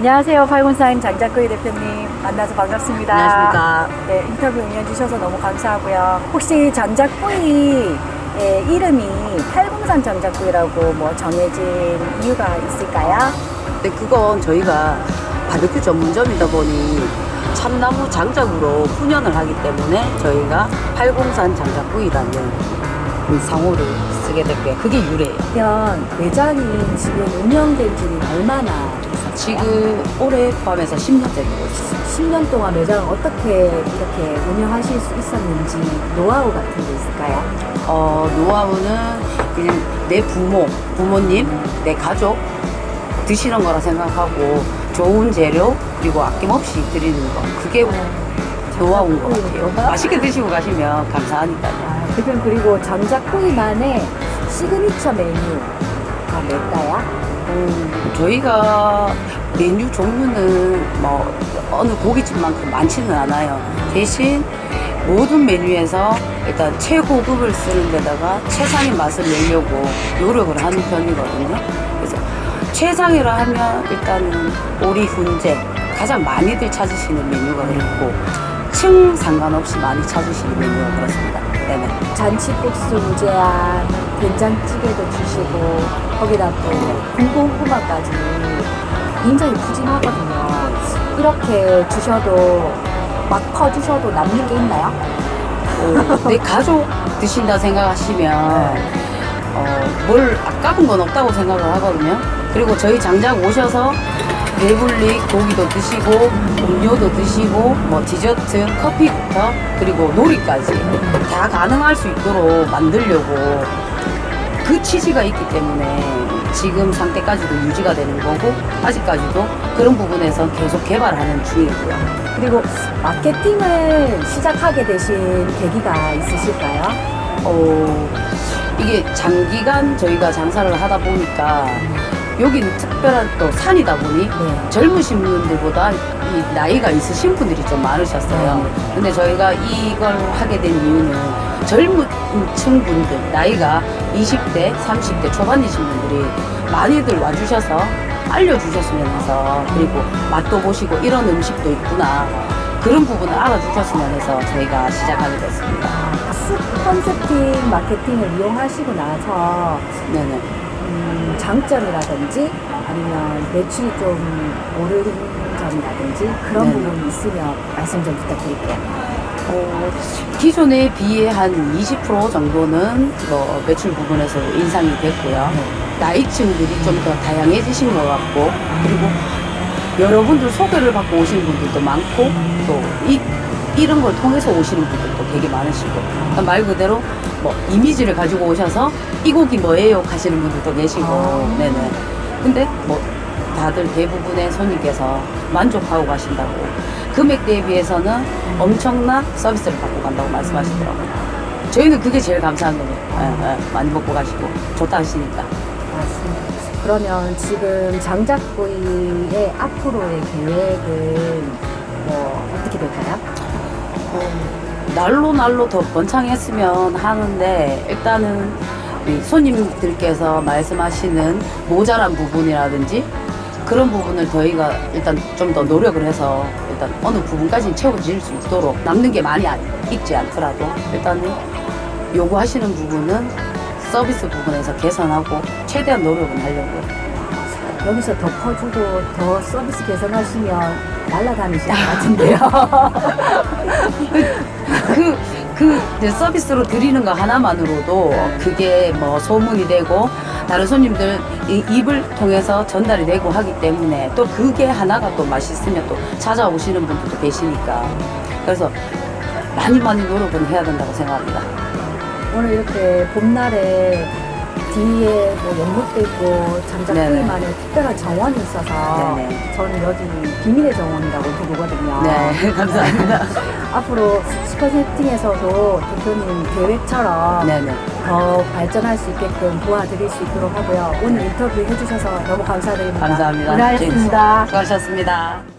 안녕하세요. 팔군사인 장작구이 대표님 만나서 반갑습니다. 안녕하십니까. 네, 인터뷰 응해주셔서 너무 감사하고요. 혹시 장작구이의 이름이 팔군산 장작구이라고 뭐 정해진 이유가 있을까요? 근데 그건 저희가 바베큐 전문점이다 보니 참나무 장작으로 훈연을 하기 때문에 저희가 팔공산 장작구이라는 상호를 쓰게 됐고요. 그게 유래예요. 그러면 매장이 지금 운영된 지는 얼마나 됐어요? 지금 올해 포함해서 10년째 되고 있어요. 10년 동안 매장을 어떻게 이렇게 운영하실 수 있었는지 노하우 같은 게 있을까요? 노하우는 그냥 내 부모님, 내 가족 드시는 거라 생각하고 좋은 재료 그리고 아낌없이 드리는 거 그게 노하우인 것 같아요. 맛있게 드시고 가시면 감사하니까요. 대표님, 그리고 장작구이만의 시그니처 메뉴가 뭘까요? 저희가 메뉴 종류는 뭐 어느 고깃집만큼 많지는 않아요. 대신 모든 메뉴에서 일단 최고급을 쓰는 데다가 최상의 맛을 내려고 노력을 하는 편이거든요. 그래서 최상이라 하면 일단은 오리 훈제 가장 많이들 찾으시는 메뉴가 그렇고 층 상관없이 많이 찾으시는 메뉴가 그렇습니다. 네네. 잔치국수 무제한, 된장찌개도 주시고 거기다 또 군고구마까지 굉장히 푸짐하거든요. 이렇게 주셔도 막 퍼주셔도 남는 게 있나요? 내 가족 드신다 생각하시면 뭘 아까운 건 없다고 생각을 하거든요. 그리고 저희 장작 오셔서 배불릭 고기도 드시고 음료도 드시고 뭐 디저트, 커피부터 그리고 놀이까지 다 가능할 수 있도록 만들려고 그 취지가 있기 때문에 지금 상태까지도 유지가 되는 거고 아직까지도 그런 부분에서 계속 개발하는 중이고요. 그리고 마케팅을 시작하게 되신 계기가 있으실까요? 이게 장기간 저희가 장사를 하다 보니까 여기는 특별한 또 산이다 보니 젊으신 분들보다 이 나이가 있으신 분들이 좀 많으셨어요. 근데 저희가 이걸 하게 된 이유는 젊은 층 분들, 나이가 20대, 30대 초반이신 분들이 많이들 와주셔서 알려주셨으면 해서 그리고 맛도 보시고 이런 음식도 있구나. 그런 부분을 알아주셨으면 해서 저희가 시작하게 됐습니다. 컨셉팅 마케팅을 이용하시고 나서 네네. 장점이라든지 아니면 매출이 좀 오르는 점이라든지 그런 네네. 부분이 있으면 말씀 좀 부탁드릴게요. 기존에 비해 한 20% 정도는 뭐 매출 부분에서 인상이 됐고요. 나이층들이 좀 더 다양해지신 것 같고 그리고 여러분들 소개를 받고 오시는 분들도 많고 또 이런 걸 통해서 오시는 분들도 되게 많으시고 그러니까 말 그대로 뭐 이미지를 가지고 오셔서 이 곡이 뭐예요 하시는 분들도 계시고 네네. 근데 뭐 다들 대부분의 손님께서 만족하고 가신다고 금액 대비해서는 엄청난 서비스를 받고 간다고 말씀하시더라고요. 저희는 그게 제일 감사한 거예요. 많이 먹고 가시고 좋다 하시니까. 맞습니다. 그러면 지금 장작구이의 앞으로의 계획은 뭐 어떻게 될까요? 날로 더 번창했으면 하는데 일단은 우리 손님들께서 말씀하시는 모자란 부분이라든지 그런 부분을 저희가 일단 좀 더 노력을 해서 일단 어느 부분까지는 채워질 수 있도록 남는 게 많이 있지 않더라도 일단은 요구하시는 부분은 서비스 부분에서 개선하고 최대한 노력은 하려고요. 여기서 더 퍼주고 더 서비스 개선하시면 날아다니실 것 같은데요. 그 이제 서비스로 드리는 거 하나만으로도 그게 뭐 소문이 되고 다른 손님들 입을 통해서 전달이 되고 하기 때문에 또 그게 하나가 또 맛있으면 또 찾아오시는 분들도 계시니까 그래서 많이 노력은 해야 된다고 생각합니다. 오늘 이렇게 봄날에 뒤에 뭐 연못도 있고 장작구이만의 특별한 정원이 있어서 네네. 저는 여기 비밀의 정원이라고 부르거든요. 네, 감사합니다. 앞으로 스포세팅에서도 대표님 계획처럼 네네. 더 발전할 수 있게끔 도와드릴 수 있도록 하고요. 오늘 인터뷰 해주셔서 너무 감사드립니다. 감사합니다. 고생하셨습니다. 수고하셨습니다.